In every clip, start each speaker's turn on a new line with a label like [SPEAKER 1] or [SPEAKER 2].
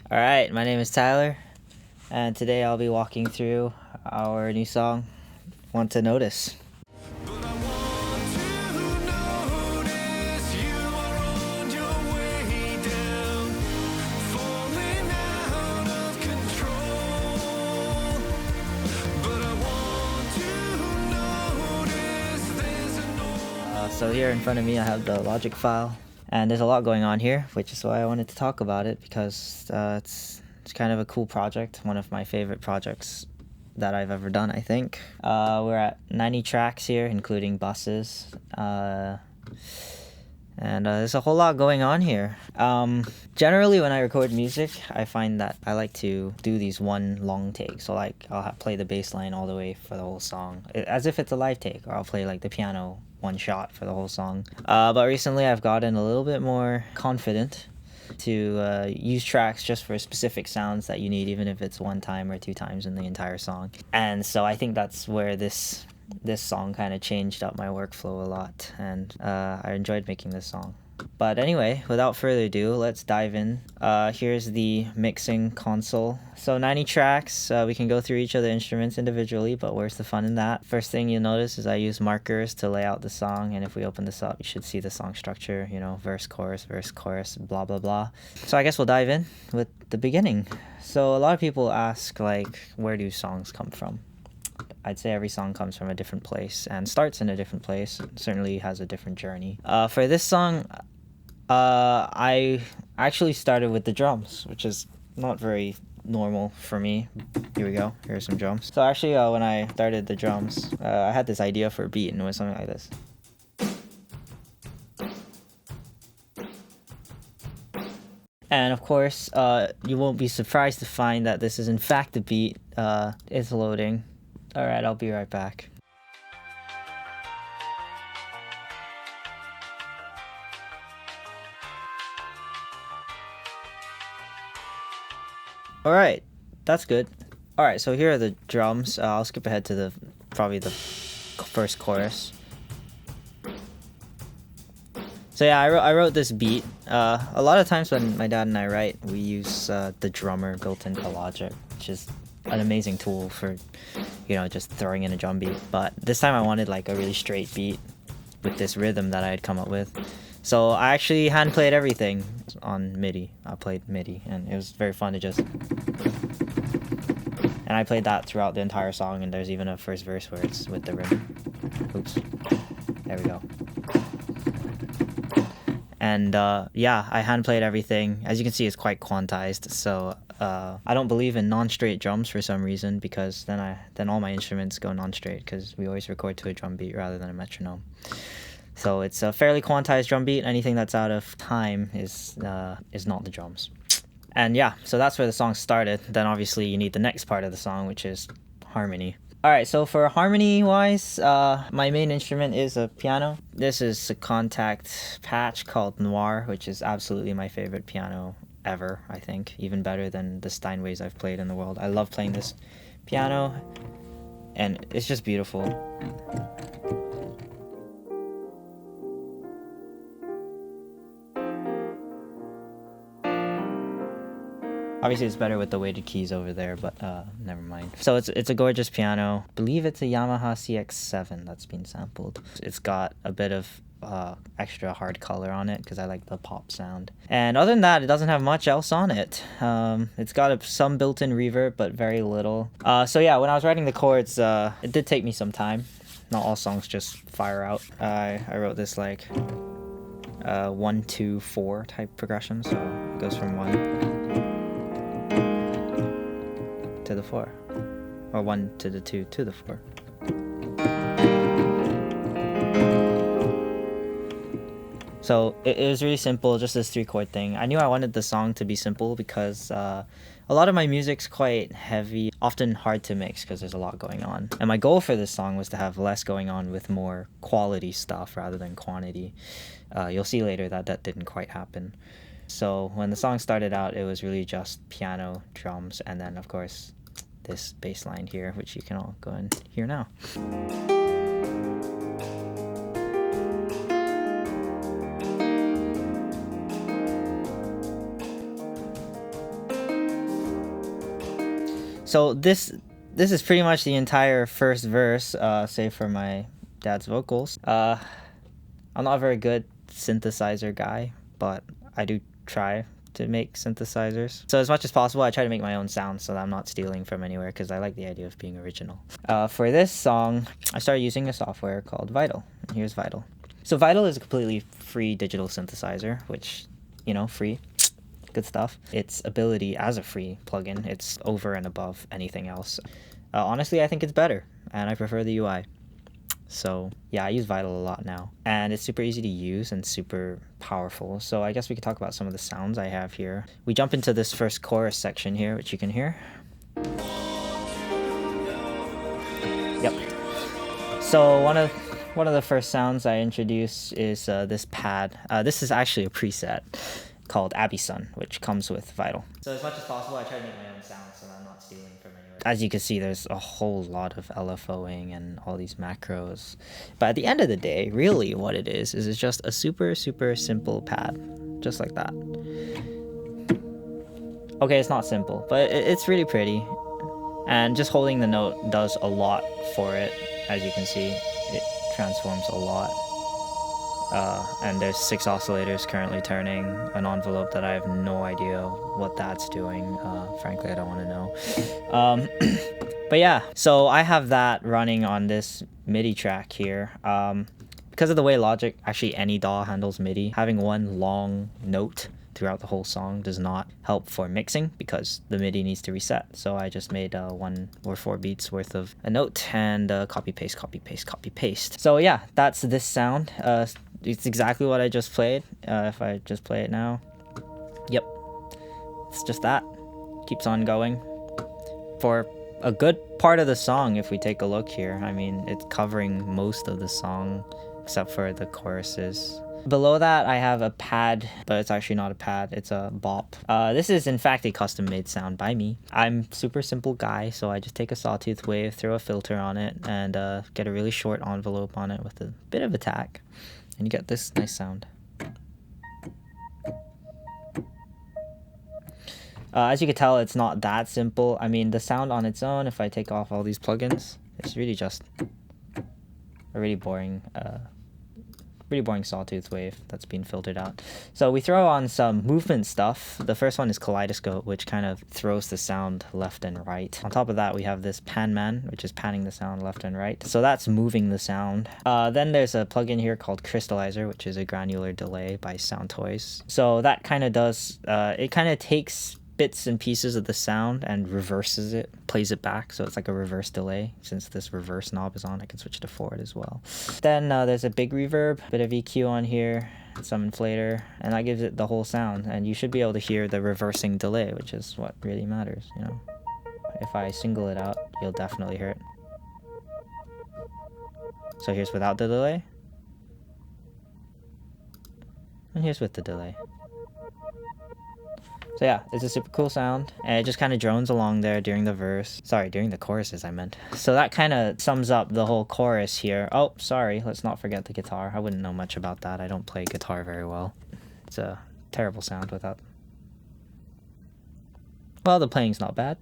[SPEAKER 1] Alright, my name is Tyler, and today I'll be walking through our new song, Want to Notice.
[SPEAKER 2] But I want to notice you are on your way down, falling out of control. But I want to notice there's an
[SPEAKER 1] So here in front of me I have the Logic file, and there's a lot going on here, which is why I wanted to talk about it, because it's kind of a cool project, one of my favorite projects that I've ever done, I think. We're at 90 tracks here, including buses. And there's a whole lot going on here. Generally, when I record music, I find that I like to do these one long takes. So, like, I'll play the bass line all the way for the whole song, as if it's a live take, or I'll play, like, the piano one shot for the whole song. But recently, I've gotten a little bit more confident to use tracks just for specific sounds that you need, even if it's one time or two times in the entire song. And so I think that's where this song kind of changed up my workflow a lot, and I enjoyed making this song. But anyway, without further ado, let's dive in. Here's the mixing console. So 90 tracks, we can go through each of the instruments individually, but where's the fun in that? First thing you'll notice is I use markers to lay out the song, and if we open this up, you should see the song structure, verse, chorus, blah, blah, blah. So I guess we'll dive in with the beginning. So a lot of people ask, like, where do songs come from? I'd say every song comes from a different place and starts in a different place. It certainly has a different journey. For this song, I actually started with the drums, which is not very normal for me. Here we go. Here's some drums. So actually, when I started the drums, I had this idea for a beat, and it was something like this. And of course, you won't be surprised to find that this is in fact the beat. It's loading. Alright, I'll be right back. Alright, that's good. Alright, so here are the drums. I'll skip ahead to probably the first chorus. So yeah, I wrote this beat. A lot of times when my dad and I write, we use the drummer built into Logic, which is an amazing tool for just throwing in a drum beat. But this time I wanted like a really straight beat with this rhythm that I had come up with. So I actually hand played everything on MIDI. I played MIDI, and it was very fun to just... And I played that throughout the entire song, and there's even a first verse where it's with the rhythm. Oops. There we go. And yeah, I hand played everything. As you can see, it's quite quantized, so I don't believe in non-straight drums for some reason, because then all my instruments go non-straight, because we always record to a drum beat rather than a metronome. So it's a fairly quantized drum beat. Anything that's out of time is not the drums. And yeah, so that's where the song started. Then obviously you need the next part of the song, which is harmony. Alright, so for harmony-wise, my main instrument is a piano. This is a Contact patch called Noir, which is absolutely my favorite piano ever, I think. Even better than the Steinways I've played in the world. I love playing this piano, and it's just beautiful. Obviously, it's better with the weighted keys over there, but never mind. So it's a gorgeous piano. I believe it's a Yamaha CX-7 that's been sampled. It's got a bit of extra hard color on it because I like the pop sound. And other than that, it doesn't have much else on it. It's got some built-in reverb, but very little. So yeah, when I was writing the chords, it did take me some time. Not all songs just fire out. I wrote this like 1, 2, 4 type progression, so it goes from 1 to the 4, or 1 to the 2 to the 4. So it was really simple, just this 3-chord thing. I knew I wanted the song to be simple because a lot of my music's quite heavy, often hard to mix because there's a lot going on. And my goal for this song was to have less going on with more quality stuff rather than quantity. You'll see later that didn't quite happen. So when the song started out, it was really just piano, drums, and then of course this bass line here, which you can all go and hear now. So this is pretty much the entire first verse, save for my dad's vocals. I'm not a very good synthesizer guy, but I do try to make synthesizers. So as much as possible, I try to make my own sounds so that I'm not stealing from anywhere, because I like the idea of being original. For this song, I started using a software called Vital. And here's Vital. So Vital is a completely free digital synthesizer, which, you know, free. Good stuff. Its ability as a free plugin, it's over and above anything else. Honestly, I think it's better, and I prefer the UI. So yeah, I use Vital a lot now, and it's super easy to use and super powerful. So I guess we could talk about some of the sounds I have here. We jump into this first chorus section here, which you can hear. Yep. So one of the first sounds I introduce is this pad. This is actually a preset called Abby Sun, which comes with Vital. So as much as possible, I try to make my own sounds so that I'm not stealing from anywhere. As you can see, there's a whole lot of LFOing and all these macros. But at the end of the day, really what it is it's just a super, super simple pad. Just like that. Okay, it's not simple, but it's really pretty. And just holding the note does a lot for it. As you can see, it transforms a lot. And there's 6 oscillators currently turning, an envelope that I have no idea what that's doing. Frankly, I don't want to know. But yeah, so I have that running on this MIDI track here. Because of the way Logic, actually any DAW handles MIDI, having one long note throughout the whole song does not help for mixing because the MIDI needs to reset. So I just made 1 or 4 beats worth of a note and copy paste, copy paste, copy paste. So yeah, that's this sound. It's exactly what I just played. If I just play it now, yep, it's just that. Keeps on going for a good part of the song. If we take a look here, I mean, it's covering most of the song except for the choruses. Below that, I have a pad, but it's actually not a pad, it's a bop. This is in fact a custom-made sound by me. I'm super simple guy, so I just take a sawtooth wave, throw a filter on it, and get a really short envelope on it with a bit of attack. And you get this nice sound. As you can tell, it's not that simple. I mean, the sound on its own, if I take off all these plugins, it's really just a really boring sawtooth wave that's been filtered out. So we throw on some movement stuff. The first one is Kaleidoscope, which kind of throws the sound left and right. On top of that, we have this Pan Man, which is panning the sound left and right. So that's moving the sound. Then there's a plugin here called Crystallizer, which is a granular delay by Soundtoys. So that kind of does, it kind of takes bits and pieces of the sound and reverses it, plays it back, so it's like a reverse delay. Since this reverse knob is on, I can switch to forward as well. Then there's a big reverb, bit of EQ on here, some inflator, and that gives it the whole sound. And you should be able to hear the reversing delay, which is what really matters, you know. If I single it out, you'll definitely hear it. So here's without the delay, and here's with the delay. So yeah, it's a super cool sound, and it just kind of drones along there during the verse. Sorry, during the choruses, I meant. So that kind of sums up the whole chorus here. Oh, sorry, let's not forget the guitar. I wouldn't know much about that. I don't play guitar very well. It's a terrible sound without... Well, the playing's not bad.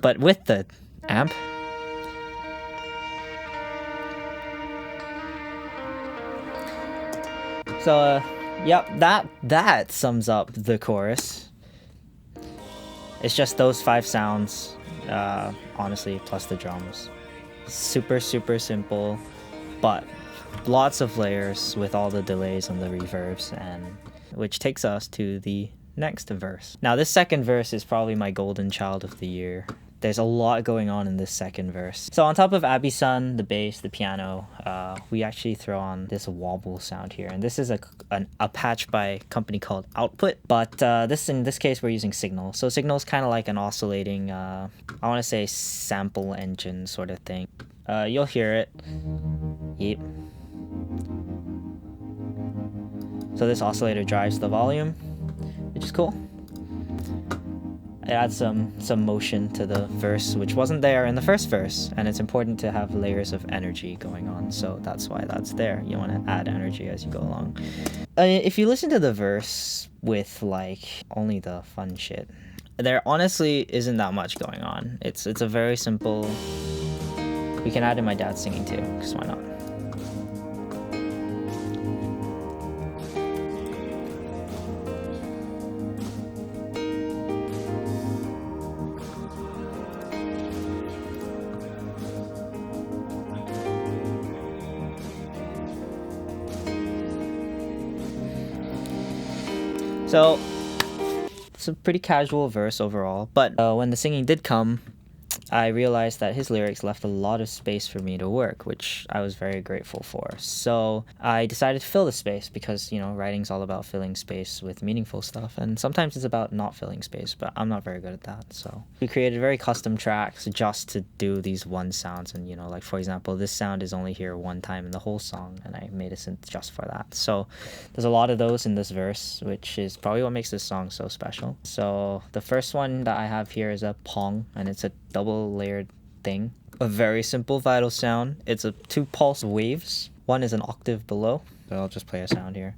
[SPEAKER 1] But with the amp... So, yep, that sums up the chorus. It's just those 5 sounds, honestly, plus the drums. Super, super simple, but lots of layers with all the delays and the reverbs, and which takes us to the next verse. Now, this second verse is probably my golden child of the year. There's a lot going on in this second verse. So on top of Abby Sun, the bass, the piano, we actually throw on this wobble sound here. And this is a patch by a company called Output. But in this case, we're using Signal. So Signal is kind of like an oscillating, I want to say sample engine sort of thing. You'll hear it. Yep. So this oscillator drives the volume, which is cool. It adds some motion to the verse, which wasn't there in the first verse, and it's important to have layers of energy going on, so that's why that's there. You want to add energy as you go along. If you listen to the verse with like only the fun shit, There honestly isn't that much going on. It's a very simple. We can add in my dad singing too, because why not? So it's a pretty casual verse overall, but when the singing did come, I realized that his lyrics left a lot of space for me to work, which I was very grateful for. So I decided to fill the space because, you know, writing's all about filling space with meaningful stuff. And sometimes it's about not filling space, but I'm not very good at that. So we created very custom tracks just to do these one sounds. And, you know, like for example, this sound is only here one time in the whole song, and I made a synth just for that. So there's a lot of those in this verse, which is probably what makes this song so special. So the first one that I have here is a pong, and it's a double layered thing. A very simple vital sound. It's a 2 pulse waves. One is an octave below. So I'll just play a sound here.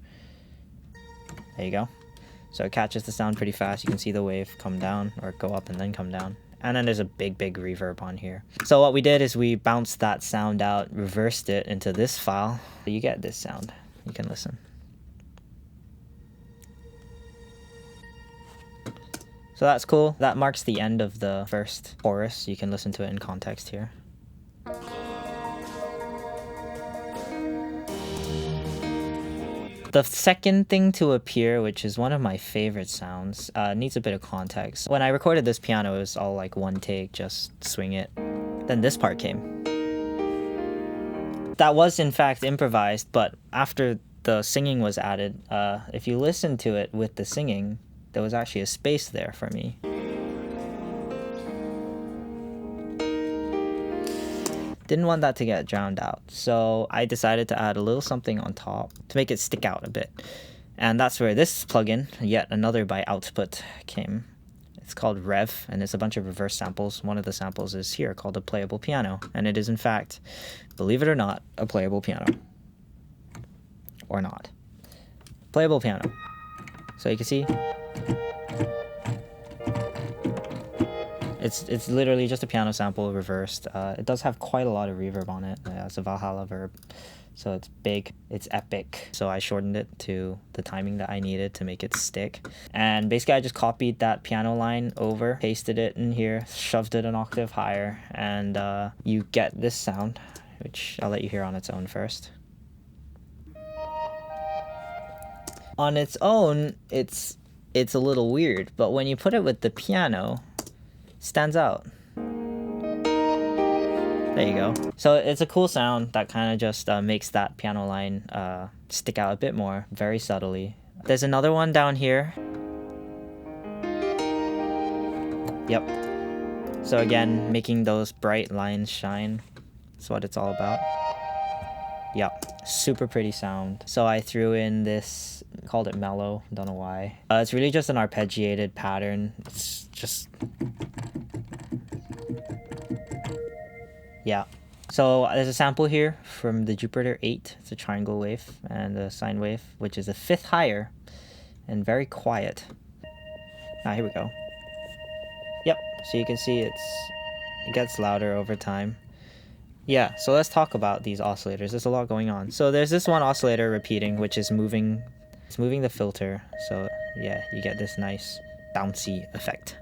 [SPEAKER 1] There you go. So it catches the sound pretty fast. You can see the wave come down or go up and then come down. And then there's a big reverb on here. So what we did is we bounced that sound out, reversed it into this file. You get this sound. You can listen. So that's cool. That marks the end of the first chorus. You can listen to it in context here. The second thing to appear, which is one of my favorite sounds, needs a bit of context. When I recorded this piano, it was all like one take, just swing it. Then this part came. That was in fact improvised, but after the singing was added, if you listen to it with the singing, there was actually a space there for me. Didn't want that to get drowned out, so I decided to add a little something on top to make it stick out a bit. And that's where this plugin, yet another by Output, came. It's called Rev, and it's a bunch of reverse samples. One of the samples is here called a playable piano, and it is in fact, believe it or not, a playable piano. Or not. Playable piano. So you can see, it's literally just a piano sample reversed. It does have quite a lot of reverb on it. It's a Valhalla verb, so it's big, it's epic. So I shortened it to the timing that I needed to make it stick. And basically I just copied that piano line over, pasted it in here, shoved it an octave higher, and you get this sound, which I'll let you hear on its own first. On its own, it's a little weird, but when you put it with the piano, it stands out. There you go. So it's a cool sound that kind of just makes that piano line stick out a bit more, very subtly. There's another one down here. Yep. So again, making those bright lines shine. That's what it's all about. Yep, super pretty sound. So I threw in this, called it mellow, don't know why. It's really just an arpeggiated pattern. It's just... yeah. So there's a sample here from the Jupiter 8. It's a triangle wave and a sine wave, which is a fifth higher and very quiet. Ah, here we go. Yep, so you can see it gets louder over time. Yeah, so let's talk about these oscillators. There's a lot going on. So there's this one oscillator repeating, which is moving the filter. So yeah, you get this nice bouncy effect.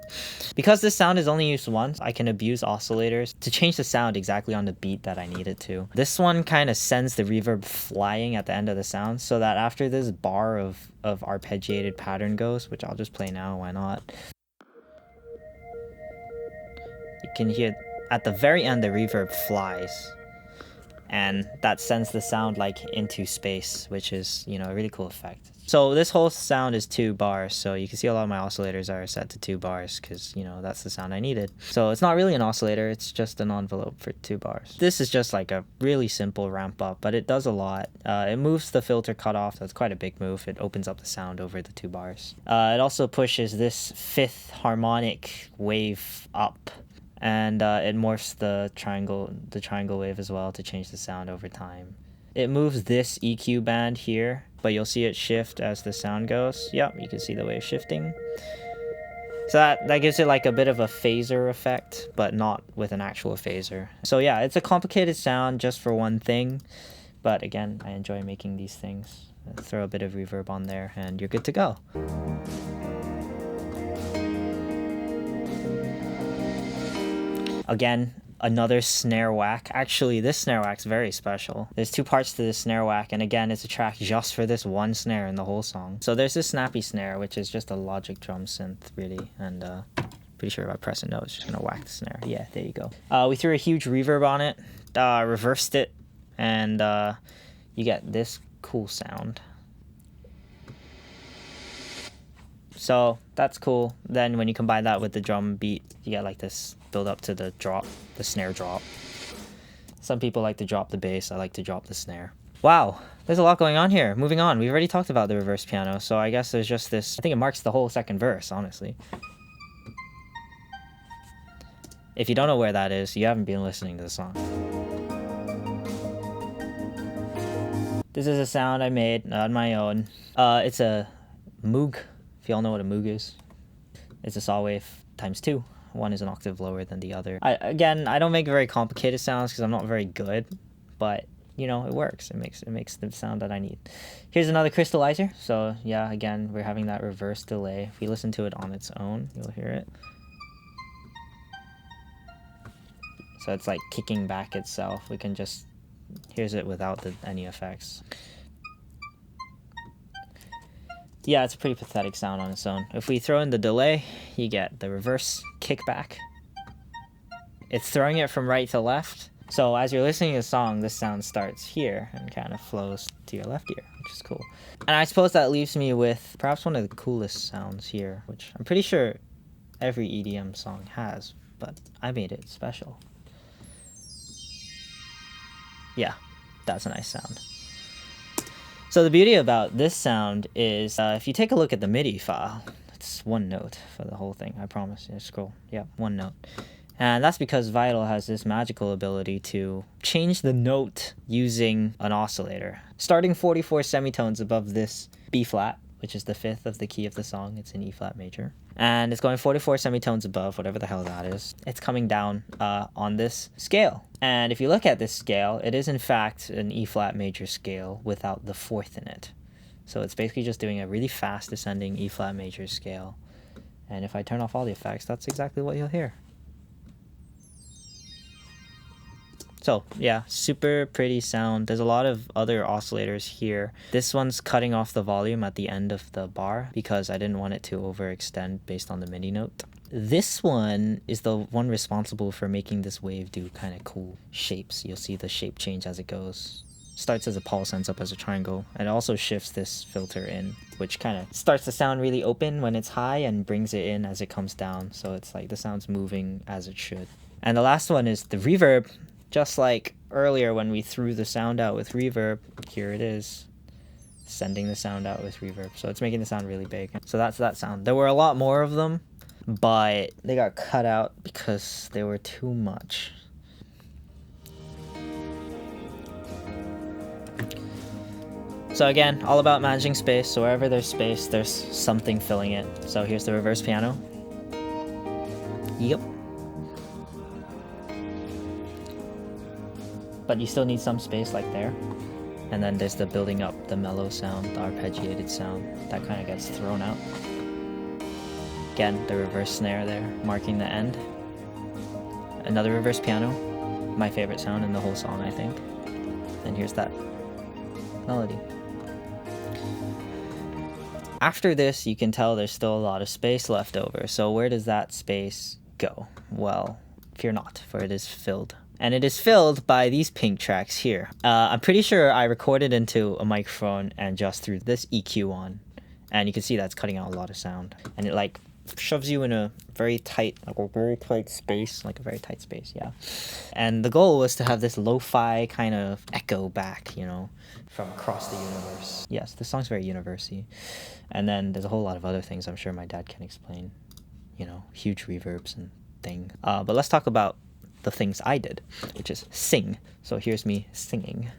[SPEAKER 1] Because this sound is only used once, I can abuse oscillators to change the sound exactly on the beat that I need it to. This one kind of sends the reverb flying at the end of the sound, so that after this bar of arpeggiated pattern goes, which I'll just play now, why not? You can hear at the very end the reverb flies, and that sends the sound like into space, which is, you know, a really cool effect. So this whole sound is 2 bars, so you can see a lot of my oscillators are set to 2 bars because, you know, that's the sound I needed. So it's not really an oscillator, it's just an envelope for 2 bars. This is just like a really simple ramp up, but it does a lot. It moves the filter cutoff, that's quite a big move. It opens up the sound over the 2 bars. It also pushes this 5th harmonic wave up, and it morphs the triangle wave as well to change the sound over time. It moves this EQ band here, but you'll see it shift as the sound goes. Yep, you can see the wave shifting. So that gives it like a bit of a phaser effect, but not with an actual phaser. So yeah, it's a complicated sound just for one thing. But again, I enjoy making these things. Throw a bit of reverb on there and you're good to go. Again, another snare whack. Actually, this snare whack's very special. There's two parts to this snare whack, and again, it's a track just for this one snare in the whole song. So there's this snappy snare, which is just a Logic drum synth, really, and pretty sure if I press a note, it's just gonna whack the snare. Yeah, there you go. We threw a huge reverb on it, reversed it, and you get this cool sound. So that's cool. Then when you combine that with the drum beat, you get like this build up to the drop, the snare drop. Some people like to drop the bass, I like to drop the snare. Wow, there's a lot going on here. Moving on, we've already talked about the reverse piano, so I guess there's just this, I think it marks the whole second verse, honestly. If you don't know where that is, you haven't been listening to the song. This is a sound I made on my own. It's a Moog. If y'all know what a Moog is, it's a saw wave times 2. One is an octave lower than the other. Again, I don't make very complicated sounds because I'm not very good, but you know, it works. It makes the sound that I need. Here's another crystallizer. So yeah, again, we're having that reverse delay. If we listen to it on its own, you'll hear it. So it's like kicking back itself. We can just, here's it without any effects. Yeah, it's a pretty pathetic sound on its own. If we throw in the delay, you get the reverse kickback. It's throwing it from right to left. So as you're listening to the song, this sound starts here and kind of flows to your left ear, which is cool. And I suppose that leaves me with perhaps one of the coolest sounds here, which I'm pretty sure every EDM song has, but I made it special. Yeah, that's a nice sound. So the beauty about this sound is if you take a look at the MIDI file, it's one note for the whole thing, I promise. Yeah, scroll. Yeah, one note. And that's because Vital has this magical ability to change the note using an oscillator. Starting 44 semitones above this B flat, which is the 5th of the key of the song. It's in E flat major. And it's going 44 semitones above, whatever the hell that is. It's coming down on this scale. And if you look at this scale, it is in fact an E flat major scale without the 4th in it. So it's basically just doing a really fast descending E flat major scale. And if I turn off all the effects, that's exactly what you'll hear. So yeah, super pretty sound. There's a lot of other oscillators here. This one's cutting off the volume at the end of the bar because I didn't want it to overextend based on the MIDI note. This one is the one responsible for making this wave do kind of cool shapes. You'll see the shape change as it goes. Starts as a pulse, ends up as a triangle. And it also shifts this filter in, which kind of starts the sound really open when it's high and brings it in as it comes down. So it's like the sound's moving as it should. And the last one is the reverb. Just like earlier when we threw the sound out with reverb, here it is, sending the sound out with reverb. So it's making the sound really big. So that's that sound. There were a lot more of them, but they got cut out because they were too much. So again, all about managing space. So wherever there's space, there's something filling it. So here's the reverse piano. Yep. But you still need some space like there. And then there's the building up, the mellow sound, the arpeggiated sound. That kind of gets thrown out. Again, the reverse snare there, marking the end. Another reverse piano. My favorite sound in the whole song, I think. And here's that melody. After this, you can tell there's still a lot of space left over. So where does that space go? Well, fear not, for it is filled. And it is filled by these pink tracks here. I'm pretty sure I recorded into a microphone and just threw this EQ on. And you can see that's cutting out a lot of sound. And it like shoves you in a very tight, space, yeah. And the goal was to have this lo-fi kind of echo back, you know, from across the universe. Yes, this song's very universy. And then there's a whole lot of other things I'm sure my dad can explain. You know, huge reverbs and thing. But let's talk about the things I did, which is sing. So here's me singing.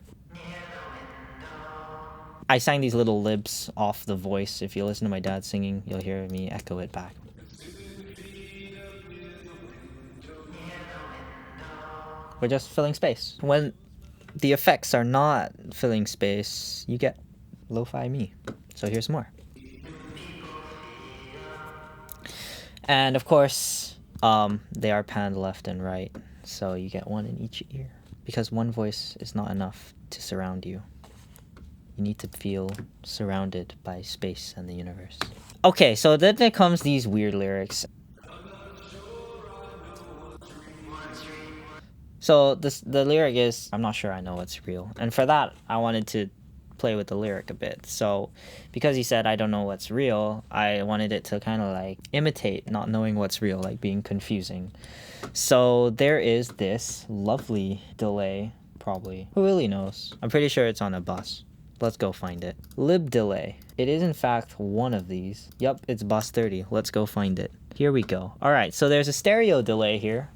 [SPEAKER 1] I sang these little libs off the voice. If you listen to my dad singing, you'll hear me echo it back. We're just filling space. When the effects are not filling space, you get lo-fi me. So here's more. And of course, they are panned left and right, so you get one in each ear. Because one voice is not enough to surround you. You need to feel surrounded by space and the universe. Okay, so then there comes these weird lyrics. So the lyric is, I'm not sure I know what's real. And for that, I wanted to play with the lyric a bit. So because he said I don't know what's real, I wanted it to kind of like imitate not knowing what's real, like being confusing. So there is this lovely delay, probably. Who really knows? I'm pretty sure it's on a bus. Let's go find it. Lib delay. It is in fact one of these. Yup, it's bus 30. Let's go find it. Here we go. Alright, so there's a stereo delay here.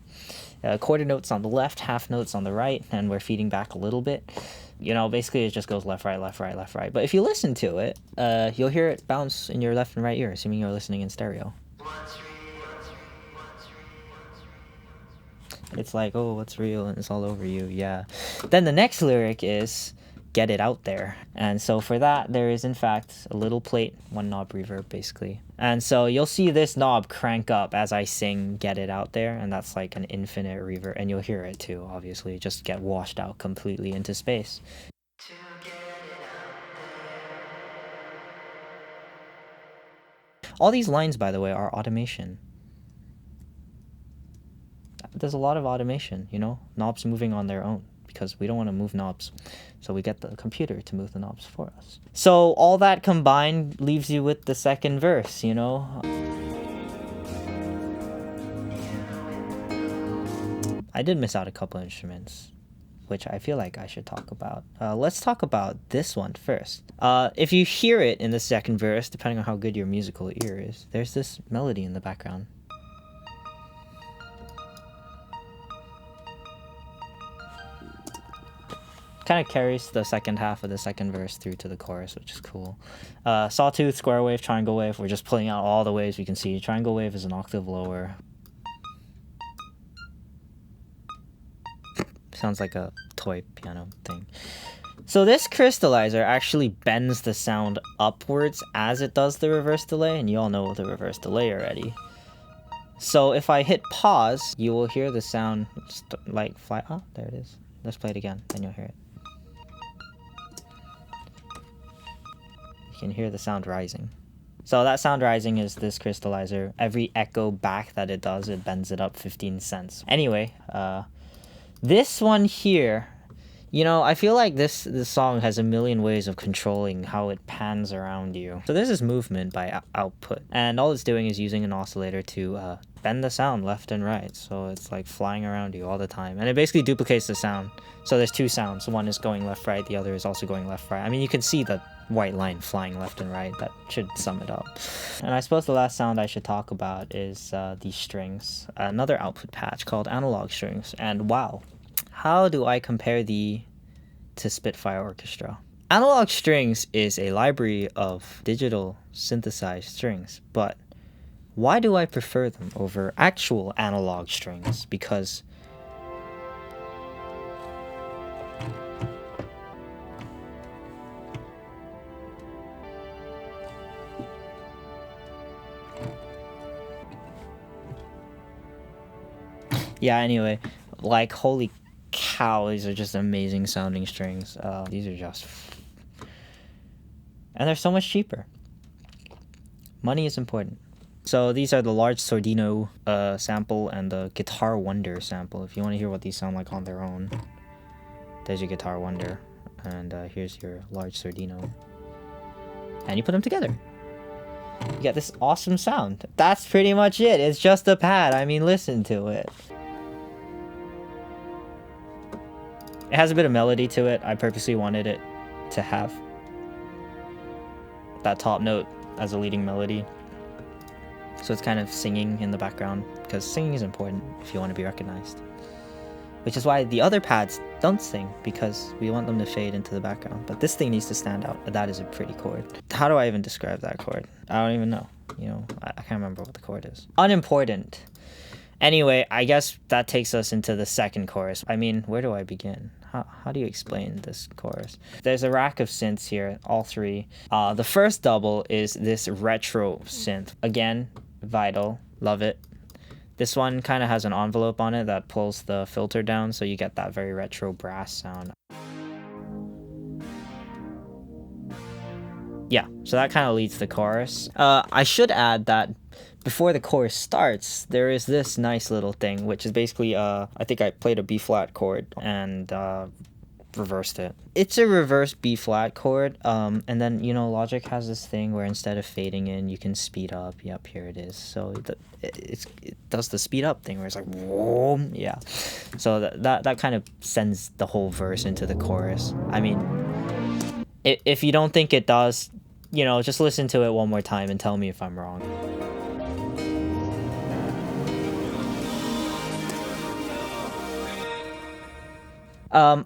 [SPEAKER 1] Quarter notes on the left, half notes on the right, and we're feeding back a little bit. You know, basically it just goes left, right, left, right, left, right. But if you listen to it, you'll hear it bounce in your left and right ear, assuming you're listening in stereo. It's like, oh, what's real? And it's all over you, yeah. Then the next lyric is, get it out there. And so for that, there is in fact a little plate, one knob reverb basically. And so you'll see this knob crank up as I sing get it out there, and that's like an infinite reverb, and you'll hear it too, obviously, just get washed out completely into space. All these lines, by the way, are automation. There's a lot of automation, you know, knobs moving on their own, because we don't want to move knobs. So we get the computer to move the knobs for us. So all that combined leaves you with the second verse, you know? I did miss out a couple instruments, which I feel like I should talk about. Let's talk about this one first. If you hear it in the second verse, depending on how good your musical ear is, there's this melody in the background. Kind of carries the second half of the second verse through to the chorus, which is cool. Sawtooth, square wave, triangle wave. We're just pulling out all the waves we can see. Triangle wave is an octave lower. Sounds like a toy piano thing. So this crystallizer actually bends the sound upwards as it does the reverse delay, and you all know the reverse delay already. So if I hit pause, you will hear the sound like fly. Oh, there it is. Let's play it again, then you'll hear it. You can hear the sound rising. So that sound rising is this crystallizer. Every echo back that it does, it bends it up 15 cents. Anyway, this one here, you know, I feel like this song has a million ways of controlling how it pans around you. So there's this movement by output, and all it's doing is using an oscillator to bend the sound left and right. So it's like flying around you all the time, and it basically duplicates the sound. So there's two sounds. One is going left, right. The other is also going left, right. I mean, you can see the white line flying left and right. That should sum it up. And I suppose the last sound I should talk about is these strings. Another output patch called analog strings. And wow, how do I compare to Spitfire Orchestra? Analog strings is a library of digital synthesized strings, but why do I prefer them over actual analog strings? Because yeah, anyway, like, holy cow, these are just amazing sounding strings. These are just... And they're so much cheaper. Money is important. So these are the large Sordino sample and the Guitar Wonder sample. If you want to hear what these sound like on their own, there's your Guitar Wonder. And here's your large Sordino. And you put them together. You get this awesome sound. That's pretty much it. It's just a pad. I mean, listen to it. It has a bit of melody to it. I purposely wanted it to have that top note as a leading melody. So it's kind of singing in the background, because singing is important if you want to be recognized. Which is why the other pads don't sing, because we want them to fade into the background. But this thing needs to stand out. That is a pretty chord. How do I even describe that chord? I don't even know. You know, I can't remember what the chord is. Unimportant. Anyway, I guess that takes us into the second chorus. I mean, where do I begin? How do you explain this chorus? There's a rack of synths here, all three. The first double is this retro synth. Again, Vital, love it. This one kind of has an envelope on it that pulls the filter down, so you get that very retro brass sound. Yeah, so that kind of leads the chorus. I should add that before the chorus starts, there is this nice little thing, which is basically, I think I played a B flat chord and reversed it. It's a reverse B flat chord, and then, you know, Logic has this thing where instead of fading in, you can speed up. Yep, here it is. So it does the speed up thing where it's like, whoa, yeah. So that kind of sends the whole verse into the chorus. I mean, if you don't think it does, you know, just listen to it one more time and tell me if I'm wrong.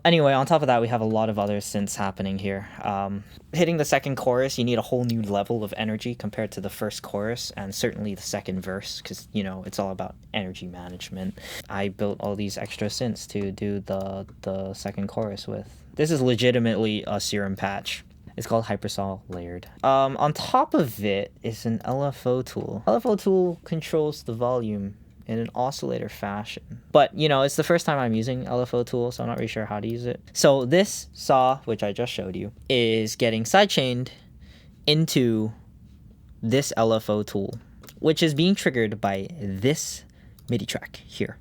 [SPEAKER 1] Anyway, on top of that, we have a lot of other synths happening here. Hitting the second chorus, you need a whole new level of energy compared to the first chorus, and certainly the second verse, because, you know, it's all about energy management. I built all these extra synths to do the second chorus with. This is legitimately a serum patch. It's called Hypersol Layered. On top of it is an LFO tool. LFO tool controls the volume in an oscillator fashion. But, you know, it's the first time I'm using LFO tool, so I'm not really sure how to use it. So this saw, which I just showed you, is getting sidechained into this LFO tool, which is being triggered by this MIDI track here.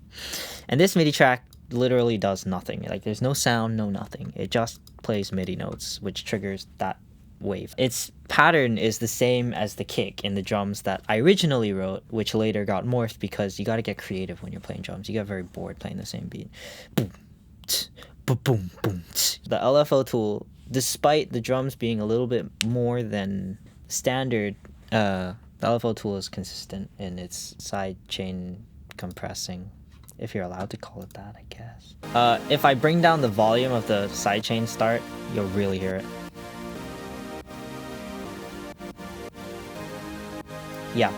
[SPEAKER 1] And this MIDI track literally does nothing. Like, there's no sound, no nothing. It just plays MIDI notes, which triggers that wave. Its pattern is the same as the kick in the drums that I originally wrote, which later got morphed because you got to get creative when you're playing drums. You get very bored playing the same beat. Boom, tss, boom, boom, boom. Tss. The LFO tool, despite the drums being a little bit more than standard, the LFO tool is consistent in its side chain compressing, if you're allowed to call it that, I guess. If I bring down the volume of the sidechain start, you'll really hear it. Yeah,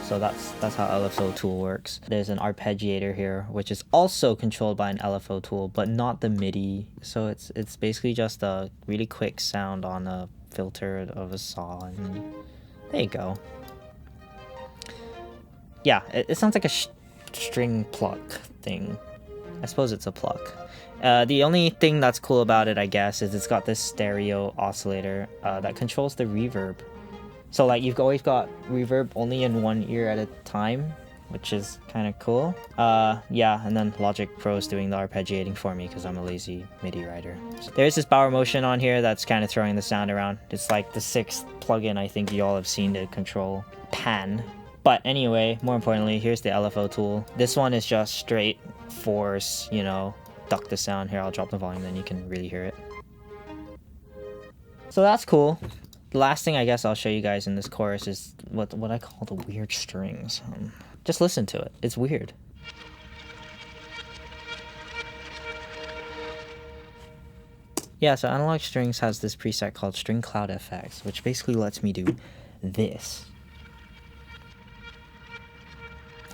[SPEAKER 1] so that's how LFO tool works. There's an arpeggiator here, which is also controlled by an LFO tool, but not the MIDI. So it's basically just a really quick sound on a filter of a saw, and there you go. Yeah, it sounds like a string pluck thing. I suppose it's a pluck. The only thing that's cool about it, I guess, is it's got this stereo oscillator that controls the reverb. So, like, you've always got reverb only in one ear at a time, which is kind of cool. Yeah, and then Logic Pro is doing the arpeggiating for me because I'm a lazy MIDI writer. So there's this Bauer Motion on here that's kind of throwing the sound around. It's like the 6th plugin I think you all have seen to control pan. But anyway, more importantly, here's the LFO tool. This one is just straight force, you know, duck the sound. Here, I'll drop the volume, then you can really hear it. So that's cool. The last thing I guess I'll show you guys in this chorus is what I call the weird strings. Just listen to it. It's weird. Yeah, so Analog Strings has this preset called String Cloud FX, which basically lets me do this.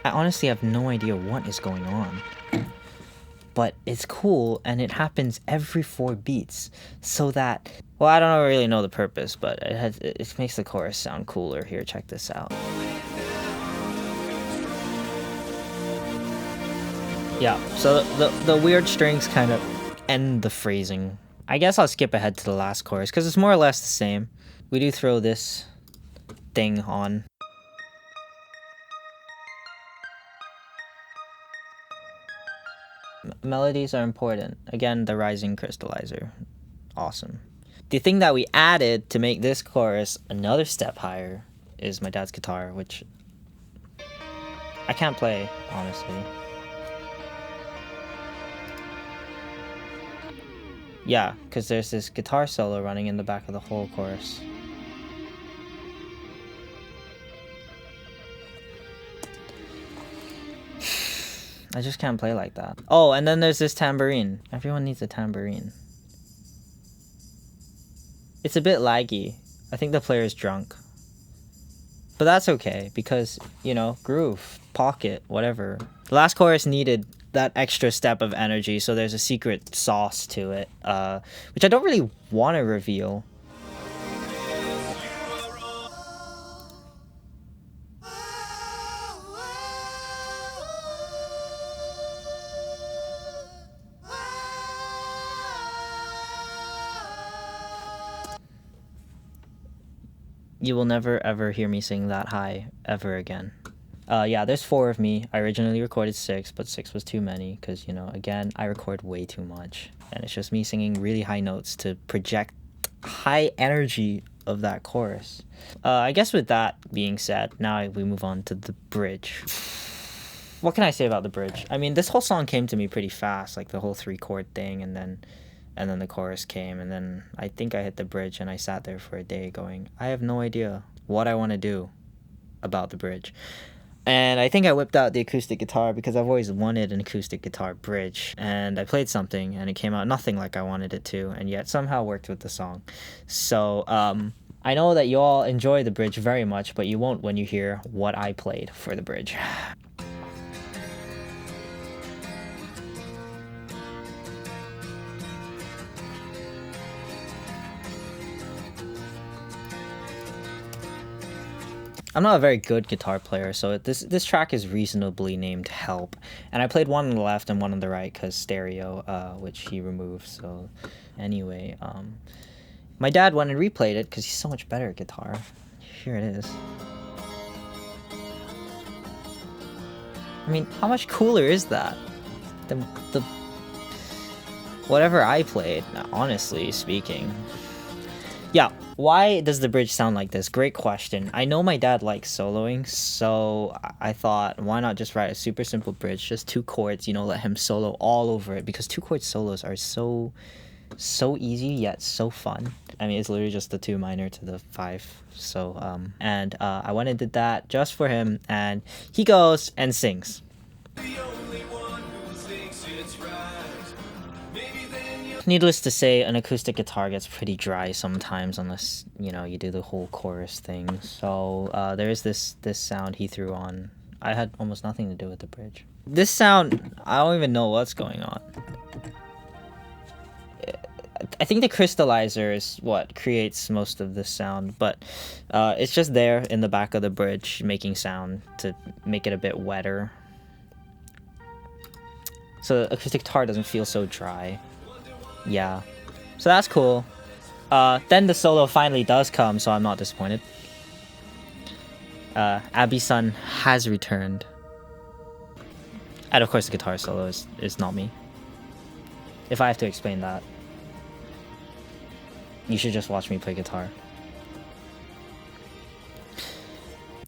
[SPEAKER 1] I honestly have no idea what is going on. But it's cool, and it happens every 4 beats, so that, well, I don't really know the purpose, but it makes the chorus sound cooler. Here, check this out. Yeah, so the weird strings kind of end the phrasing. I guess I'll skip ahead to the last chorus, because it's more or less the same. We do throw this thing on. Melodies are important. Again, the rising crystallizer. Awesome. The thing that we added to make this chorus another step higher is my dad's guitar, which I can't play, honestly. Yeah, because there's this guitar solo running in the back of the whole chorus. I just can't play like that. Oh, and then there's this tambourine. Everyone needs a tambourine. It's a bit laggy. I think the player's drunk. But that's okay because, you know, groove, pocket, whatever. The last chorus needed that extra step of energy, so there's a secret sauce to it, which I don't really want to reveal. You will never ever hear me sing that high ever again. Yeah, there's 4 of me. I originally recorded 6, but 6 was too many because, you know, again, I record way too much. And it's just me singing really high notes to project high energy of that chorus. I guess with that being said, now we move on to the bridge. What can I say about the bridge? I mean, this whole song came to me pretty fast, like the whole 3-chord thing, and then the chorus came, and then I think I hit the bridge, and I sat there for a day going, I have no idea what I want to do about the bridge. And I think I whipped out the acoustic guitar because I've always wanted an acoustic guitar bridge. And I played something and it came out nothing like I wanted it to, and yet somehow worked with the song. So I know that you all enjoy the bridge very much, but you won't when you hear what I played for the bridge. I'm not a very good guitar player, so this track is reasonably named Help. And I played one on the left and one on the right because stereo, which he removed. So anyway, my dad went and replayed it because he's so much better at guitar. Here it is. I mean, how much cooler is that than the whatever I played, honestly speaking. Yeah, why does the bridge sound like this? Great question. I know my dad likes soloing, so I thought, why not just write a super simple bridge, just 2 chords, you know, let him solo all over it, because 2-chord solos are so easy yet so fun. I mean, it's literally just the 2 minor to the 5. So I went and did that just for him, and he goes and sings. Needless to say, an acoustic guitar gets pretty dry sometimes unless, you know, you do the whole chorus thing. So there is this sound he threw on. I had almost nothing to do with the bridge. This sound, I don't even know what's going on. I think the crystallizer is what creates most of this sound, but it's just there in the back of the bridge making sound to make it a bit wetter. So the acoustic guitar doesn't feel so dry. Yeah, so that's cool. Then the solo finally does come, so I'm not disappointed. Abi-sun has returned. And of course the guitar solo is not me. If I have to explain that, you should just watch me play guitar.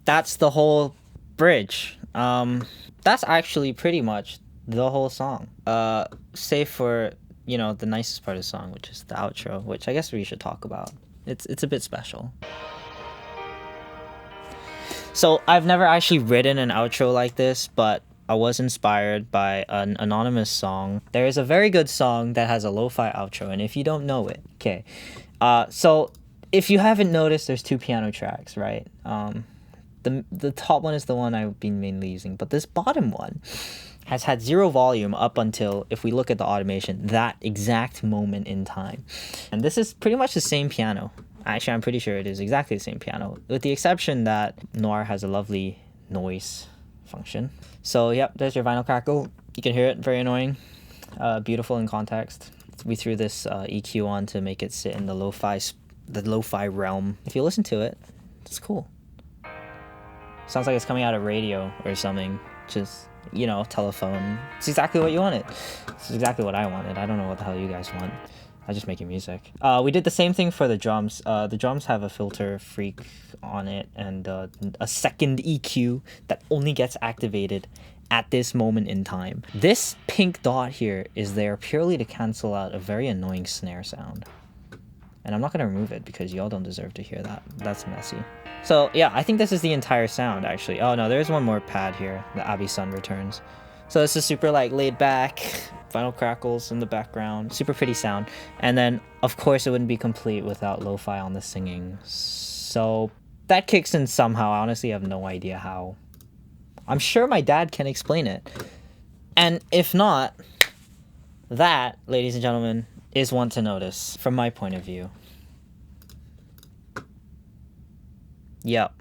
[SPEAKER 1] That's the whole bridge. That's actually pretty much the whole song. Save for, you know, the nicest part of the song, which is the outro, which I guess we should talk about. It's a bit special. So I've never actually written an outro like this, but I was inspired by an anonymous song. There is a very good song that has a lo-fi outro, and if you don't know it, okay. So if you haven't noticed, there's 2 piano tracks, right? The top one is the one I've been mainly using, but this bottom one has had 0 volume up until, if we look at the automation, that exact moment in time. And this is pretty much the same piano. Actually, I'm pretty sure it is exactly the same piano, with the exception that Noir has a lovely noise function. So yep, there's your vinyl crackle. You can hear it, very annoying. Beautiful in context. We threw this EQ on to make it sit in the lo-fi realm. If you listen to it, it's cool. Sounds like it's coming out of radio or something. Just, you know, telephone. It's exactly what you wanted. It's exactly what I wanted. I don't know what the hell you guys want. I'm just making music. We did the same thing for the drums. The drums have a filter freak on it and a second EQ that only gets activated at this moment in time. This pink dot here is there purely to cancel out a very annoying snare sound. And I'm not going to remove it because y'all don't deserve to hear that. That's messy. So yeah, I think this is the entire sound actually. Oh no, there's one more pad here. The Abi-sun returns. So this is super like laid back, vinyl crackles in the background, super pretty sound. And then of course it wouldn't be complete without lo-fi on the singing. So that kicks in somehow. I honestly have no idea how. I'm sure my dad can explain it. And if not, that, ladies and gentlemen, is one to notice from my point of view. Yep.